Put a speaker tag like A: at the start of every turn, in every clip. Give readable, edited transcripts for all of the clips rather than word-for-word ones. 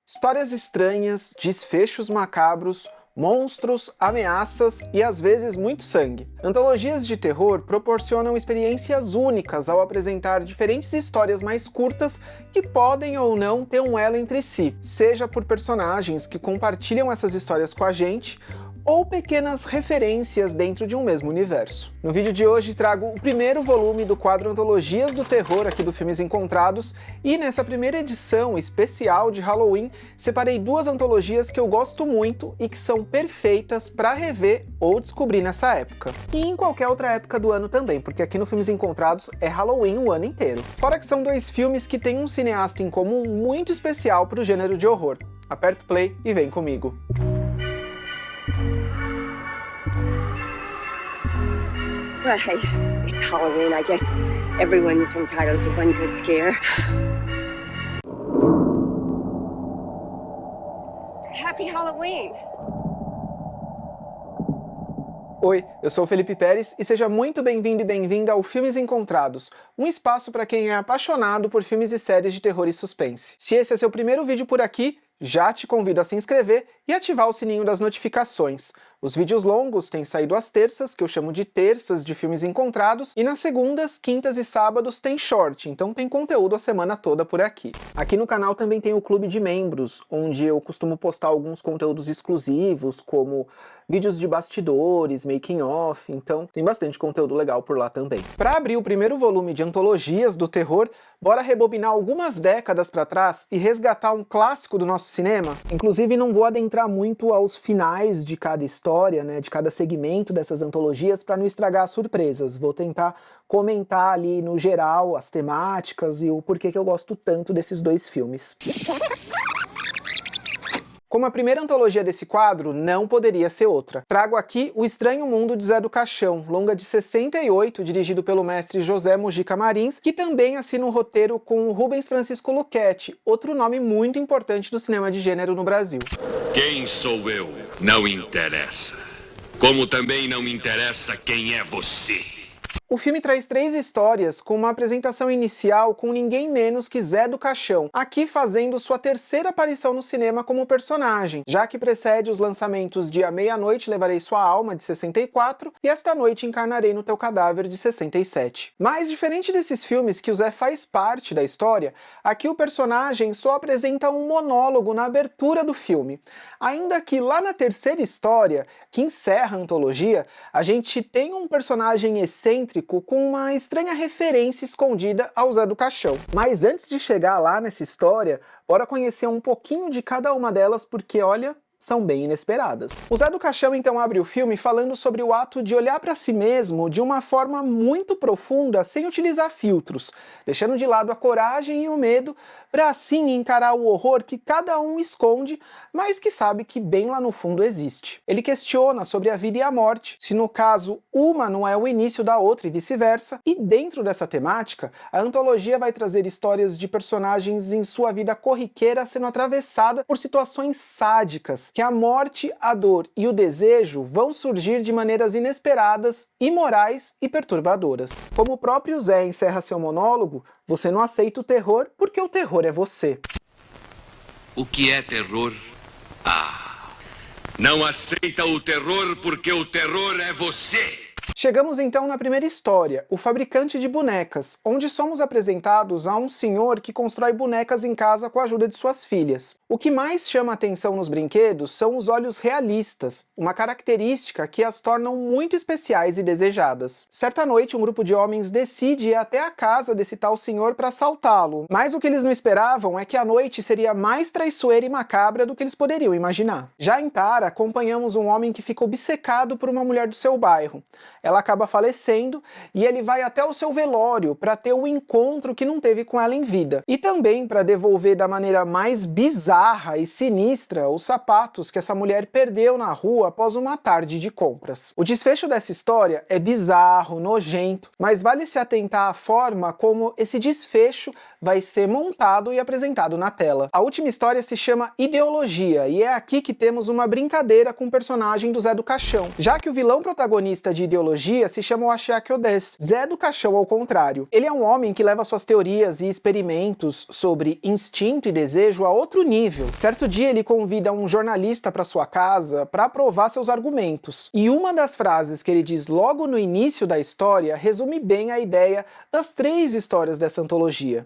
A: Histórias estranhas, desfechos macabros, monstros, ameaças e às vezes muito sangue. Antologias de terror proporcionam experiências únicas ao apresentar diferentes histórias mais curtas que podem ou não ter um elo entre si, seja por personagens que compartilham essas histórias com a gente, ou pequenas referências dentro de um mesmo universo. No vídeo de hoje trago o primeiro volume do quadro Antologias do Terror aqui do Filmes Encontrados, e nessa primeira edição especial de Halloween separei duas antologias que eu gosto muito e que são perfeitas para rever ou descobrir nessa época. E em qualquer outra época do ano também, porque aqui no Filmes Encontrados é Halloween o ano inteiro. Fora que são dois filmes que têm um cineasta em comum muito especial para o gênero de horror. Aperta o play e vem comigo.
B: Well, hey, it's Halloween. I guess everyone's entitled to one good scare. Happy Halloween!
A: Oi, eu sou o Felipe Pérez e seja muito bem-vindo e bem-vinda ao Filmes Encontrados, um espaço para quem é apaixonado por filmes e séries de terror e suspense. Se esse é seu primeiro vídeo por aqui, já te convido a se inscrever e ativar o sininho das notificações. Os vídeos longos têm saído às terças, que eu chamo de terças de filmes encontrados, e nas segundas, quintas e sábados tem short, então tem conteúdo a semana toda por aqui. Aqui no canal também tem o clube de membros, onde eu costumo postar alguns conteúdos exclusivos, como vídeos de bastidores, making off, então tem bastante conteúdo legal por lá também. Para abrir o primeiro volume de antologias do terror, bora rebobinar algumas décadas para trás e resgatar um clássico do nosso cinema. Inclusive não vou adentrar muito aos finais de cada história, né, de cada segmento dessas antologias para não estragar as surpresas. Vou tentar comentar ali no geral as temáticas e o porquê que eu gosto tanto desses dois filmes. Como a primeira antologia desse quadro, não poderia ser outra. Trago aqui O Estranho Mundo de Zé do Caixão, longa de 68, dirigido pelo mestre José Mujica Marins, que também assina um roteiro com Rubens Francisco Lucchetti, outro nome muito importante do cinema de gênero no Brasil.
C: Quem sou eu não interessa. Como também não me interessa quem é você.
A: O filme traz três histórias, com uma apresentação inicial com ninguém menos que Zé do Caixão, aqui fazendo sua terceira aparição no cinema como personagem, já que precede os lançamentos de A Meia-Noite Levarei Sua Alma, de 64, e Esta Noite Encarnarei no Teu Cadáver, de 67. Mas, diferente desses filmes que o Zé faz parte da história, aqui o personagem só apresenta um monólogo na abertura do filme. Ainda que lá na terceira história, que encerra a antologia, a gente tem um personagem excêntrico com uma estranha referência escondida ao Zé do Caixão. Mas antes de chegar lá nessa história, bora conhecer um pouquinho de cada uma delas, porque olha, são bem inesperadas. O Zé do Caixão então abre o filme falando sobre o ato de olhar para si mesmo de uma forma muito profunda, sem utilizar filtros, deixando de lado a coragem e o medo, para assim encarar o horror que cada um esconde, mas que sabe que bem lá no fundo existe. Ele questiona sobre a vida e a morte, se no caso uma não é o início da outra e vice-versa, e dentro dessa temática, a antologia vai trazer histórias de personagens em sua vida corriqueira sendo atravessada por situações sádicas, que a morte, a dor e o desejo vão surgir de maneiras inesperadas, imorais e perturbadoras. Como o próprio Zé encerra seu monólogo, você não aceita o terror porque o terror é você.
C: O que é terror? Não aceita o terror porque o terror é você.
A: Chegamos então na primeira história, O Fabricante de Bonecas, onde somos apresentados a um senhor que constrói bonecas em casa com a ajuda de suas filhas. O que mais chama a atenção nos brinquedos são os olhos realistas, uma característica que as tornam muito especiais e desejadas. Certa noite, um grupo de homens decide ir até a casa desse tal senhor para assaltá-lo, mas o que eles não esperavam é que a noite seria mais traiçoeira e macabra do que eles poderiam imaginar. Já em Tara, acompanhamos um homem que fica obcecado por uma mulher do seu bairro. Ela acaba falecendo e ele vai até o seu velório para ter o encontro que não teve com ela em vida. E também para devolver da maneira mais bizarra e sinistra os sapatos que essa mulher perdeu na rua após uma tarde de compras. O desfecho dessa história é bizarro, nojento, mas vale se atentar à forma como esse desfecho vai ser montado e apresentado na tela. A última história se chama Ideologia, e é aqui que temos uma brincadeira com o personagem do Zé do Caixão, já que o vilão protagonista de Ideologia antologia se chama Oshiaki Odes, Zé do Caixão ao contrário. Ele é um homem que leva suas teorias e experimentos sobre instinto e desejo a outro nível. Certo dia ele convida um jornalista para sua casa para provar seus argumentos. E uma das frases que ele diz logo no início da história resume bem a ideia das 3 histórias dessa antologia.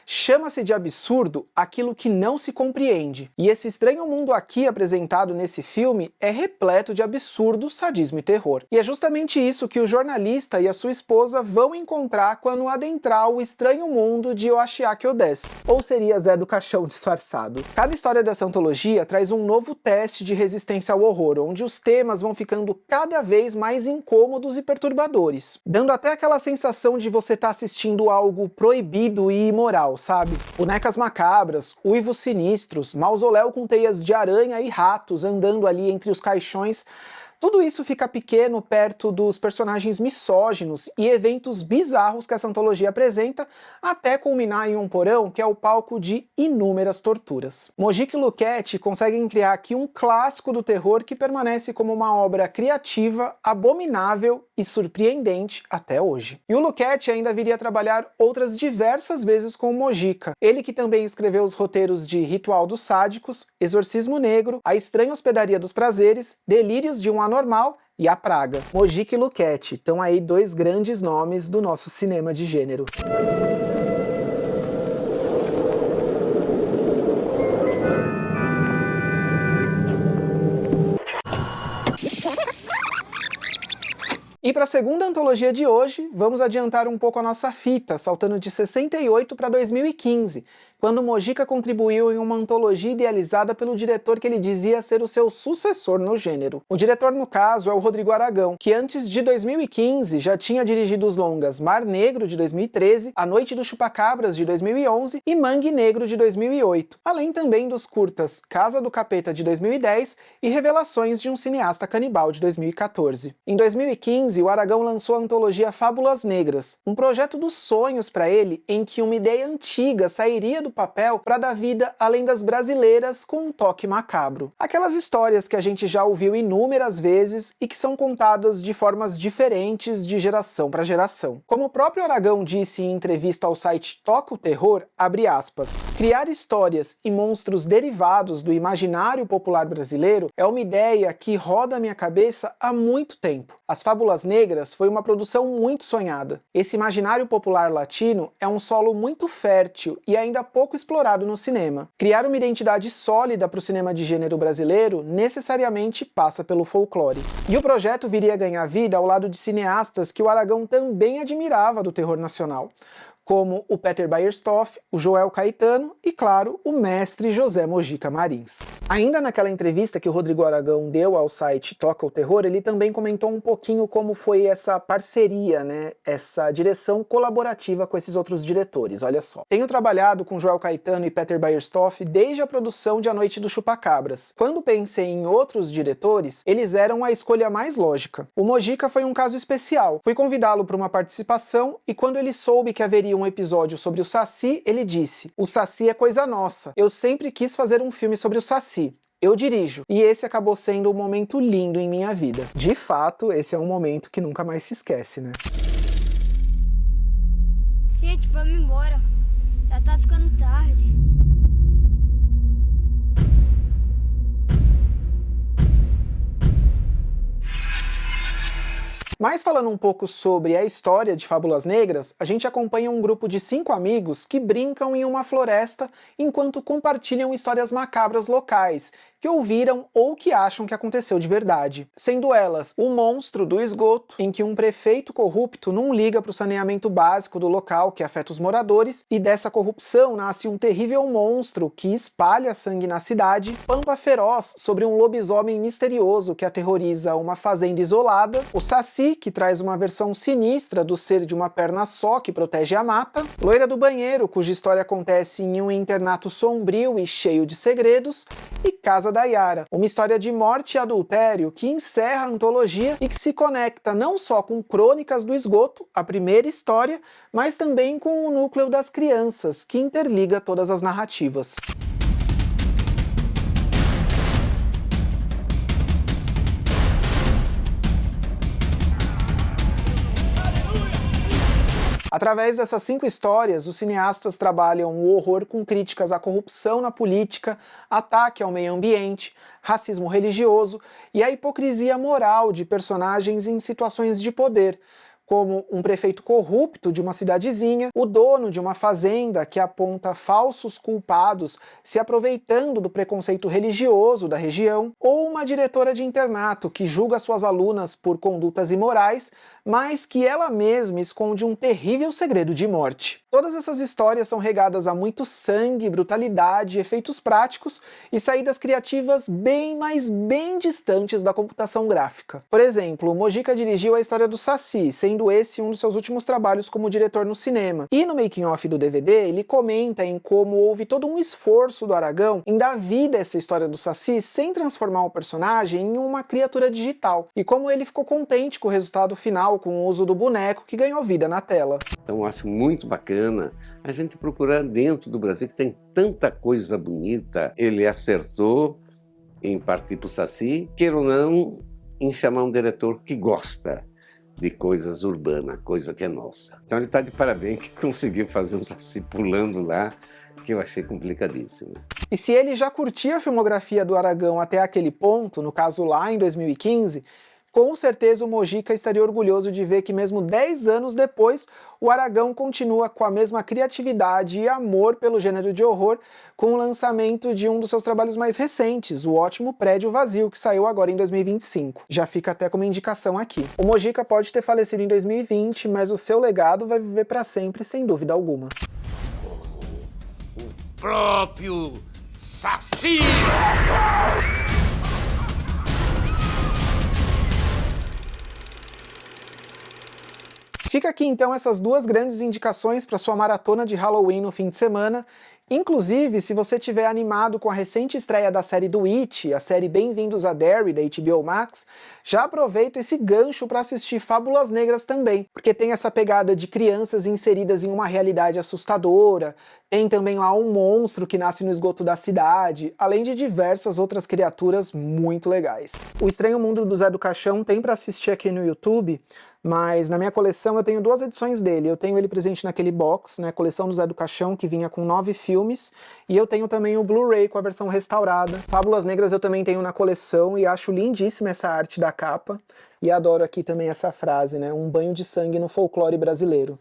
A: Chama-se de absurdo aquilo que não se compreende. E esse estranho mundo aqui apresentado nesse filme é repleto de absurdo, sadismo e terror. E é justamente isso que o jornalista e a sua esposa vão encontrar quando adentrar o estranho mundo de Oshiaki Odes. Ou seria Zé do Caixão disfarçado. Cada história dessa antologia traz um novo teste de resistência ao horror, onde os temas vão ficando cada vez mais incômodos e perturbadores, dando até aquela sensação de você estar assistindo algo proibido e imoral, sabe? Bonecas macabras, uivos sinistros, mausoléu com teias de aranha e ratos andando ali entre os caixões. Tudo isso fica pequeno perto dos personagens misóginos e eventos bizarros que essa antologia apresenta, até culminar em um porão que é o palco de inúmeras torturas. Mojica e Luquete conseguem criar aqui um clássico do terror que permanece como uma obra criativa, abominável e surpreendente até hoje. E o Luquete ainda viria a trabalhar outras diversas vezes com o Mojica, ele que também escreveu os roteiros de Ritual dos Sádicos, Exorcismo Negro, A Estranha Hospedaria dos Prazeres, Delírios de um Anormal e A Praga. Mojica e Luquete, estão aí 2 grandes nomes do nosso cinema de gênero. E para a segunda antologia de hoje, vamos adiantar um pouco a nossa fita, saltando de 68 para 2015, quando Mojica contribuiu em uma antologia idealizada pelo diretor que ele dizia ser o seu sucessor no gênero. O diretor, no caso, é o Rodrigo Aragão, que antes de 2015 já tinha dirigido os longas Mar Negro, de 2013, A Noite dos Chupacabras, de 2011 e Mangue Negro, de 2008, além também dos curtas Casa do Capeta, de 2010 e Revelações de um Cineasta Canibal, de 2014. Em 2015, o Aragão lançou a antologia Fábulas Negras, um projeto dos sonhos para ele em que uma ideia antiga sairia do papel para dar vida além das brasileiras com um toque macabro. Aquelas histórias que a gente já ouviu inúmeras vezes e que são contadas de formas diferentes de geração para geração. Como o próprio Aragão disse em entrevista ao site Toca o Terror, abre aspas, criar histórias e monstros derivados do imaginário popular brasileiro é uma ideia que roda a minha cabeça há muito tempo. As Fábulas Negras foi uma produção muito sonhada. Esse imaginário popular latino é um solo muito fértil e ainda pouco explorado no cinema. Criar uma identidade sólida para o cinema de gênero brasileiro necessariamente passa pelo folclore. E o projeto viria a ganhar vida ao lado de cineastas que o Aragão também admirava do terror nacional, como o Peter Baierstoff, o Joel Caetano e, claro, o mestre José Mojica Marins. Ainda naquela entrevista que o Rodrigo Aragão deu ao site Toca o Terror, ele também comentou um pouquinho como foi essa parceria, né, essa direção colaborativa com esses outros diretores, olha só. Tenho trabalhado com Joel Caetano e Peter Baierstoff desde a produção de A Noite dos Chupacabras. Quando pensei em outros diretores, eles eram a escolha mais lógica. O Mojica foi um caso especial. Fui convidá-lo para uma participação e quando ele soube que haveria um episódio sobre o Saci, ele disse: "O Saci é coisa nossa. Eu sempre quis fazer um filme sobre o Saci. Eu dirijo." E esse acabou sendo um momento lindo em minha vida. De fato, esse é um momento que nunca mais se esquece, né?
D: Gente, vamos embora. Já tá ficando tarde.
A: Mas falando um pouco sobre a história de Fábulas Negras, a gente acompanha um grupo de 5 amigos que brincam em uma floresta enquanto compartilham histórias macabras locais, que ouviram ou que acham que aconteceu de verdade. Sendo elas o monstro do esgoto, em que um prefeito corrupto não liga para o saneamento básico do local que afeta os moradores, e dessa corrupção nasce um terrível monstro que espalha sangue na cidade, Pampa Feroz, sobre um lobisomem misterioso que aterroriza uma fazenda isolada, o Saci, que traz uma versão sinistra do ser de uma perna só que protege a mata, Loira do Banheiro, cuja história acontece em um internato sombrio e cheio de segredos, e Casa da Yara, uma história de morte e adultério que encerra a antologia e que se conecta não só com Crônicas do Esgoto, a primeira história, mas também com o núcleo das crianças, que interliga todas as narrativas. Através dessas 5 histórias, os cineastas trabalham o horror com críticas à corrupção na política, ataque ao meio ambiente, racismo religioso e a hipocrisia moral de personagens em situações de poder, como um prefeito corrupto de uma cidadezinha, o dono de uma fazenda que aponta falsos culpados se aproveitando do preconceito religioso da região, ou uma diretora de internato que julga suas alunas por condutas imorais, mas que ela mesma esconde um terrível segredo de morte. Todas essas histórias são regadas a muito sangue, brutalidade, efeitos práticos e saídas criativas bem distantes da computação gráfica. Por exemplo, o Mojica dirigiu a história do Saci, sendo esse um dos seus últimos trabalhos como diretor no cinema. E no making-of do DVD, ele comenta em como houve todo um esforço do Aragão em dar vida a essa história do Saci sem transformar o personagem em uma criatura digital, e como ele ficou contente com o resultado final, com o uso do boneco que ganhou vida na tela.
E: Então acho muito bacana a gente procurar dentro do Brasil, que tem tanta coisa bonita. Ele acertou em partir para o Saci, queira ou não, em chamar um diretor que gosta de coisas urbanas, coisa que é nossa. Então ele está de parabéns que conseguiu fazer um Saci pulando lá, que eu achei complicadíssimo.
A: E se ele já curtia a filmografia do Aragão até aquele ponto, no caso lá em 2015, com certeza o Mojica estaria orgulhoso de ver que mesmo 10 anos depois, o Aragão continua com a mesma criatividade e amor pelo gênero de horror, com o lançamento de um dos seus trabalhos mais recentes, o ótimo Prédio Vazio, que saiu agora em 2025. Já fica até como indicação aqui. O Mojica pode ter falecido em 2020, mas o seu legado vai viver para sempre, sem dúvida alguma.
E: O próprio Saci!
A: Fica aqui então essas 2 grandes indicações para sua maratona de Halloween no fim de semana. Inclusive, se você estiver animado com a recente estreia da série do It, a série Bem-vindos a Derry, da HBO Max, já aproveita esse gancho para assistir Fábulas Negras também, porque tem essa pegada de crianças inseridas em uma realidade assustadora, tem também lá um monstro que nasce no esgoto da cidade, além de diversas outras criaturas muito legais. O Estranho Mundo do Zé do Caixão tem para assistir aqui no YouTube, mas na minha coleção eu tenho 2 edições dele. Eu tenho ele presente naquele box, né, coleção do Zé do Caixão, que vinha com 9 filmes, e eu tenho também o Blu-ray com a versão restaurada. Fábulas Negras eu também tenho na coleção e acho lindíssima essa arte da capa, e adoro aqui também essa frase, né, um banho de sangue no folclore brasileiro.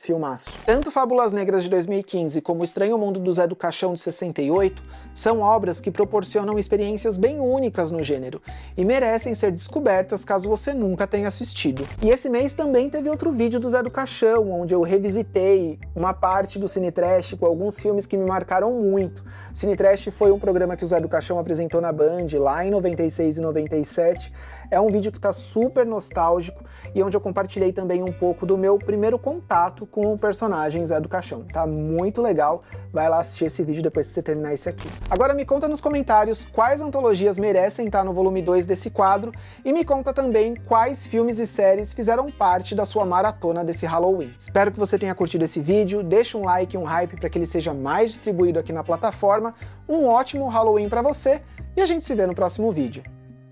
A: Filmaço. Tanto Fábulas Negras de 2015 como O Estranho Mundo do Zé do Caixão de 68 são obras que proporcionam experiências bem únicas no gênero e merecem ser descobertas caso você nunca tenha assistido. E esse mês também teve outro vídeo do Zé do Caixão, onde eu revisitei uma parte do Cine Trash com alguns filmes que me marcaram muito. O Cine Trash foi um programa que o Zé do Caixão apresentou na Band lá em 96 e 97. É um vídeo que tá super nostálgico e onde eu compartilhei também um pouco do meu primeiro contato com o personagem Zé do Caixão. Tá muito legal, vai lá assistir esse vídeo depois que você terminar esse aqui. Agora me conta nos comentários quais antologias merecem estar no volume 2 desse quadro e me conta também quais filmes e séries fizeram parte da sua maratona desse Halloween. Espero que você tenha curtido esse vídeo, deixa um like e um hype para que ele seja mais distribuído aqui na plataforma. Um ótimo Halloween para você e a gente se vê no próximo vídeo.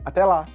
A: Até lá!